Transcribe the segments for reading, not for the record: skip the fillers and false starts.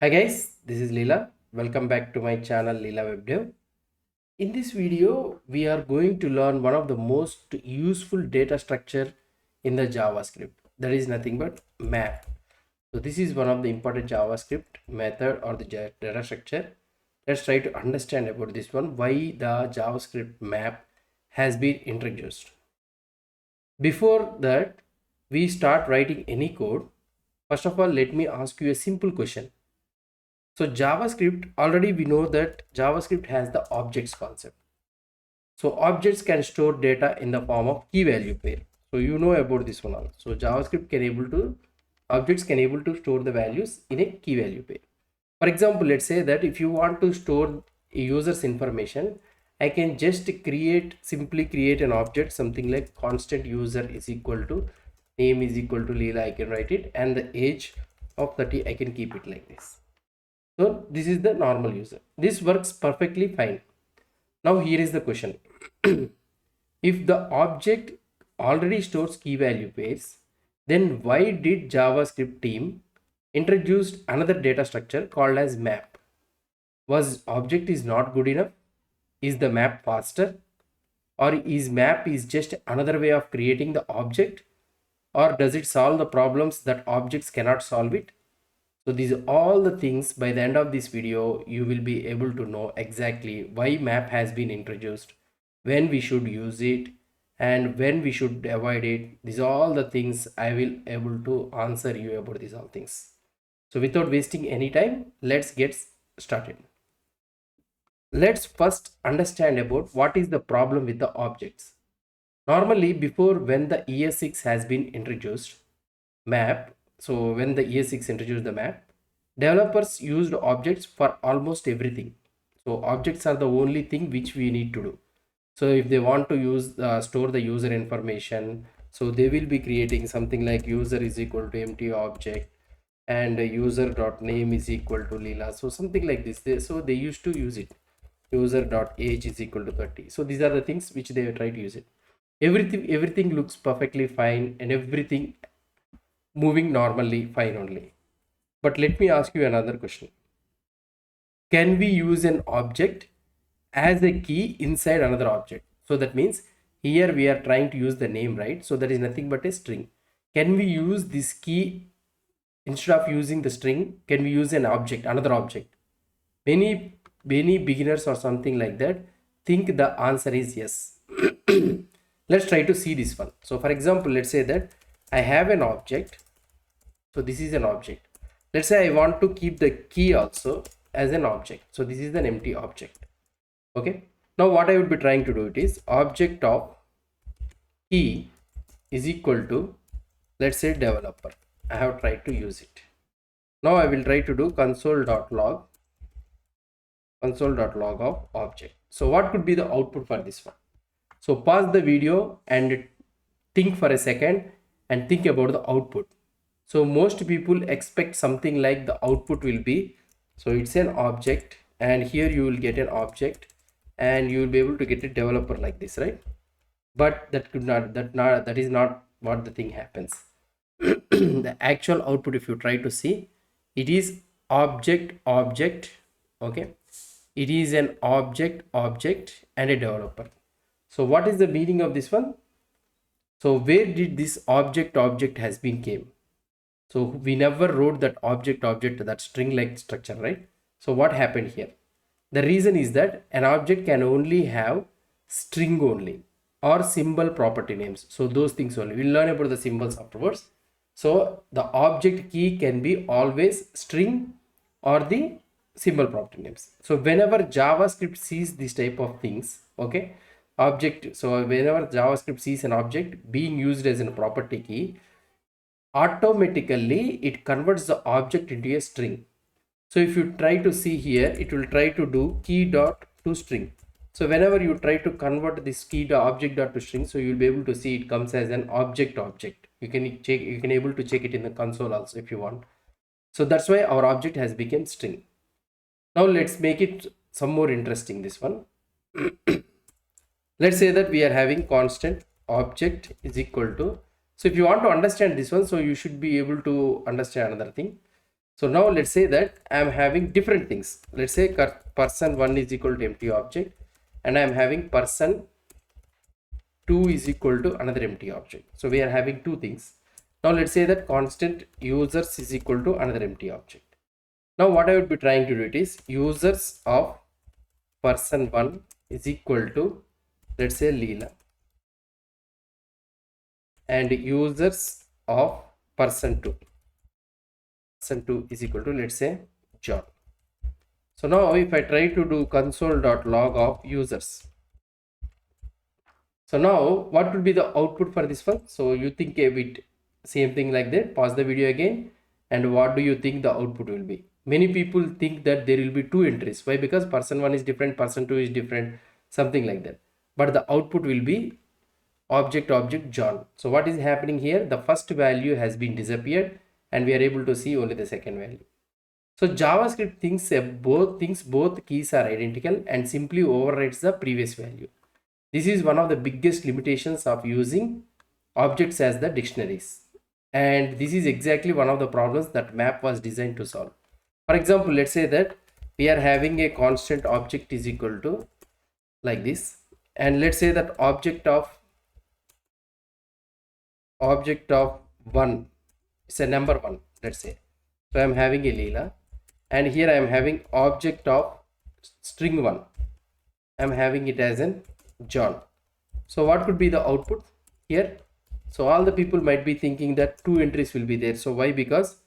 Hi guys, this is Leela. Welcome back to my channel Leela Web Dev. In this video, we are going to learn one of the most useful data structure in the JavaScript. That is nothing but map. So this is one of the important JavaScript method or the data structure. Let's try to understand about this one, why the JavaScript map has been introduced. Before that, we start writing any code. First of all, let me ask you a simple question. So JavaScript, already we know that JavaScript has the objects concept. So objects can store data in the form of key value pair. So you know about this one also. So JavaScript can able to, objects can able to store the values in a key value pair. For example, let's say that if you want to store a user's information, I can just simply create an object, something like constant user is equal to name is equal to Leela. I can write it, and the age of 30, I can keep it like this. So this is the normal user. This works perfectly fine. Now here is the question. If the object already stores key value pairs, then why did JavaScript team introduced another data structure called as map? Was object is not good enough? Is the map faster? Or is map is just another way of creating the object? Or does it solve the problems that objects cannot solve it? So these are all the things. By the end of this video, you will be able to know exactly why map has been introduced, when we should use it, and when we should avoid it. These are all the things I will able to answer you about these all things. So without wasting any time, let's get started. Let's first understand about what is the problem with the objects. Normally, before when the ES6 has been introduced, map, so when the ES6 introduced the map, developers used objects for almost everything. So objects are the only thing which we need to do. So if they want to use store the user information, so they will be creating something like user is equal to empty object and user dot name is equal to Leela. So something like this. So they used to use it. User dot age is equal to 30. So these are the things which they try to use it. Everything looks perfectly fine and everything moving normally fine only. But let me ask you another question. Can we use an object as a key inside another object? So that means here we are trying to use the name, right? So that is nothing but a string. Can we use this key instead of using the string? Can we use an object, another object? Many beginners or something like that think the answer is yes. Let's try to see this one. So for example, let's say that I have an object. So this is an object. Let's say I want to keep the key also as an object. So this is an empty object. Okay. Now what I would be trying to do it is object of key is equal to, let's say, developer. I have tried to use it. Now I will try to do console.log of object. So what could be the output for this one? So pause the video and think for a second and think about the output. So most people expect something like the output will be, so it's an object and here you will get an object and you will be able to get a developer like this, right? But that is not what the thing happens. The actual output, if you try to see, it is object, okay? It is an object and a developer. So what is the meaning of this one? So where did this object has been came? So we never wrote that object that string like structure, right? So what happened here? The reason is that an object can only have string only or symbol property names. So those things only. We'll learn about the symbols afterwards. So the object key can be always string or the symbol property names. So whenever JavaScript sees this type of things, okay, object, so whenever JavaScript sees an object being used as a property key, automatically it converts the object into a string. So if you try to see here, it will try to do key dot to string. So whenever you try to convert this key to object dot to string, so you'll be able to see it comes as an object. You can able to check it in the console also if you want. So that's why our object has become string. Now let's make it some more interesting, this one. Let's say that we are having constant object is equal to, so if you want to understand this one, so you should be able to understand another thing. So now let's say that I am having different things. Let's say person1 is equal to empty object, and I am having person2 is equal to another empty object. So we are having two things. Now let's say that constant users is equal to another empty object. Now what I would be trying to do it is users of person1 is equal to, let's say, Leela, and users of person2 is equal to, let's say, John. So now if I try to do console.log of users, so now what would be the output for this one? So you think a bit same thing like that. Pause the video again, and what do you think the output will be? Many people think that there will be two entries. Why? Because person1 is different, person2 is different, something like that. But the output will be object John. So what is happening here? The first value has been disappeared, and we are able to see only the second value. So JavaScript thinks both keys are identical and simply overwrites the previous value. This is one of the biggest limitations of using objects as the dictionaries. And this is exactly one of the problems that map was designed to solve. For example, let's say that we are having a constant object is equal to like this. And let's say that object of 1 is a number 1, let's say. So I am having a Leela, and here I am having object of string 1. I am having it as an John. So what could be the output here? So all the people might be thinking that two entries will be there. So why? Because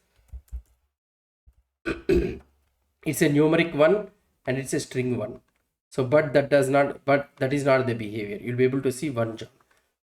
it's a numeric 1 and it's a string 1. So but that is not the behavior. You'll be able to see 1 John.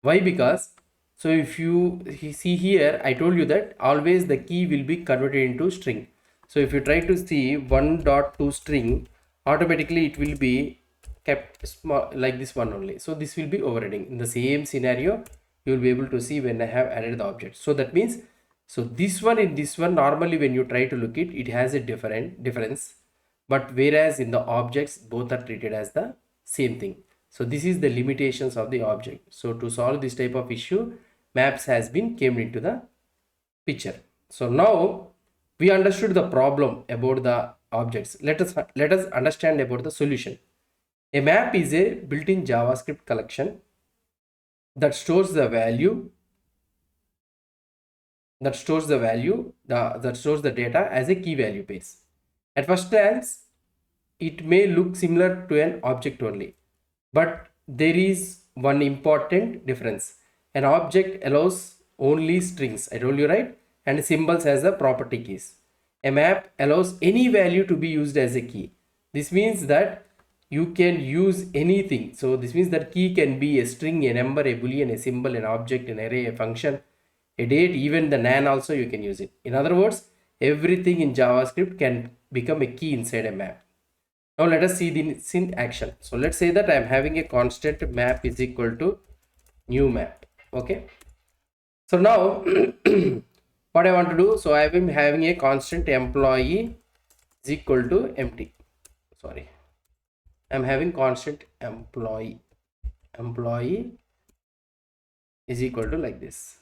Why? Because so if you see here, I told you that always the key will be converted into string. So if you try to see 1.2 string, automatically it will be kept small like this one only. So this will be overriding. In the same scenario, you will be able to see when I have added the object. So that means, so this one in this one, normally when you try to look it has a difference. But whereas in the objects, both are treated as the same thing. So this is the limitations of the object. So to solve this type of issue, maps has been came into the picture. So now we understood the problem about the objects. Let us understand about the solution. A map is a built-in JavaScript collection that stores the value, that stores the data as a key value pairs. At first glance, it may look similar to an object only, but there is one important difference. An object allows only strings, I told you, right, and symbols as the property keys. A map allows any value to be used as a key. This means that you can use anything. So this means that key can be a string, a number, a boolean, a symbol, an object, an array, a function, a date, even the nan also you can use it. In other words, everything in JavaScript can become a key inside a map. Now let us see this in action. So let's say that I am having a constant map is equal to new map. Okay. So now what I want to do, so I am having a constant employee is equal to empty. Sorry. I'm having constant employee is equal to like this.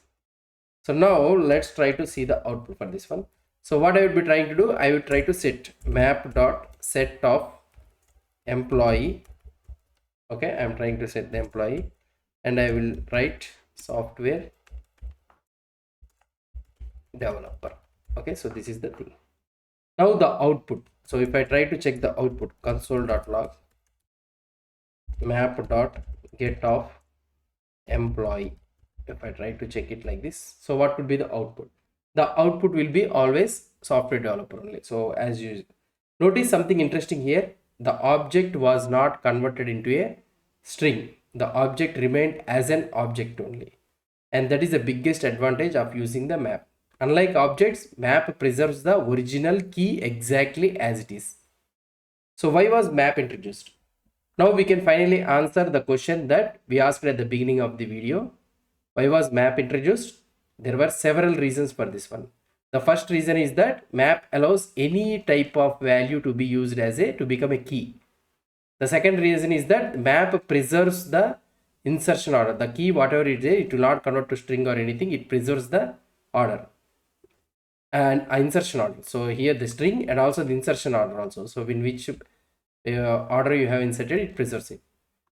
So now let's try to see the output for this one. So what I would be trying to do, I would try to set map.set of employee. Okay, I'm trying to set the employee, and I will write software developer. Okay, so this is the thing. Now the output. So if I try to check the output, console.log map.get of employee, if I try to check it like this, so what would be the output? The output will be always software developer only. So as you notice something interesting here, the object was not converted into a string. The object remained as an object only, and that is the biggest advantage of using the map. Unlike objects, map preserves the original key exactly as it is. So why was map introduced? Now we can finally answer the question that we asked at the beginning of the video. Why was map introduced? There were several reasons for this one. The first reason is that map allows any type of value to be used as to become a key. The second reason is that map preserves the insertion order. The key, whatever it is, it will not convert to string or anything. It preserves the order. and insertion order. So here the string and also the insertion order also. So in which order you have inserted, it preserves it.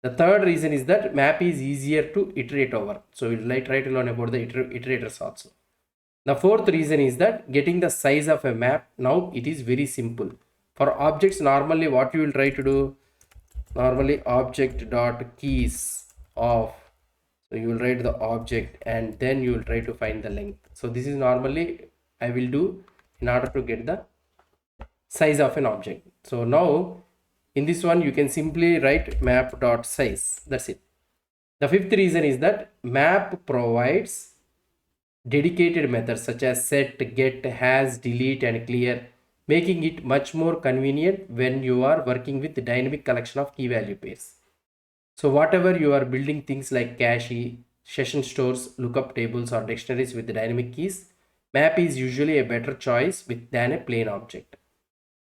The third reason is that map is easier to iterate over. So we'll try to learn about the iterators also. The fourth reason is that getting the size of a map, now it is very simple. For objects, normally what you will try to do, normally object dot keys of, so you will write the object and then you will try to find the length. So this is normally I will do in order to get the size of an object. So now in this one you can simply write map dot size. That's it. The fifth reason is that map provides dedicated methods such as set, get, has, delete, and clear, making it much more convenient when you are working with the dynamic collection of key value pairs. So whatever you are building things like cache, session stores, lookup tables, or dictionaries with the dynamic keys, map is usually a better choice than a plain object.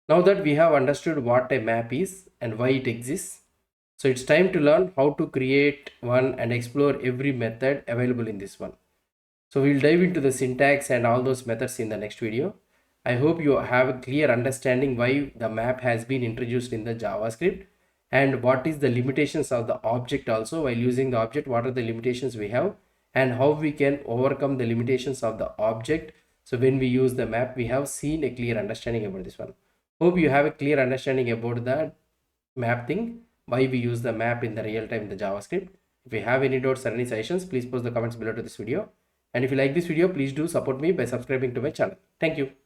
Now that we have understood what a map is and why it exists, so it's time to learn how to create one and explore every method available in this one. So we'll dive into the syntax and all those methods in the next video. I hope you have a clear understanding why the map has been introduced in the JavaScript and what is the limitations of the object also. While using the object, what are the limitations we have and how we can overcome the limitations of the object. So when we use the map, we have seen a clear understanding about this one. Hope you have a clear understanding about the map thing, why we use the map in the real time in the JavaScript. If you have any doubts or any suggestions, please post the comments below to this video. And if you like this video, please do support me by subscribing to my channel. Thank you.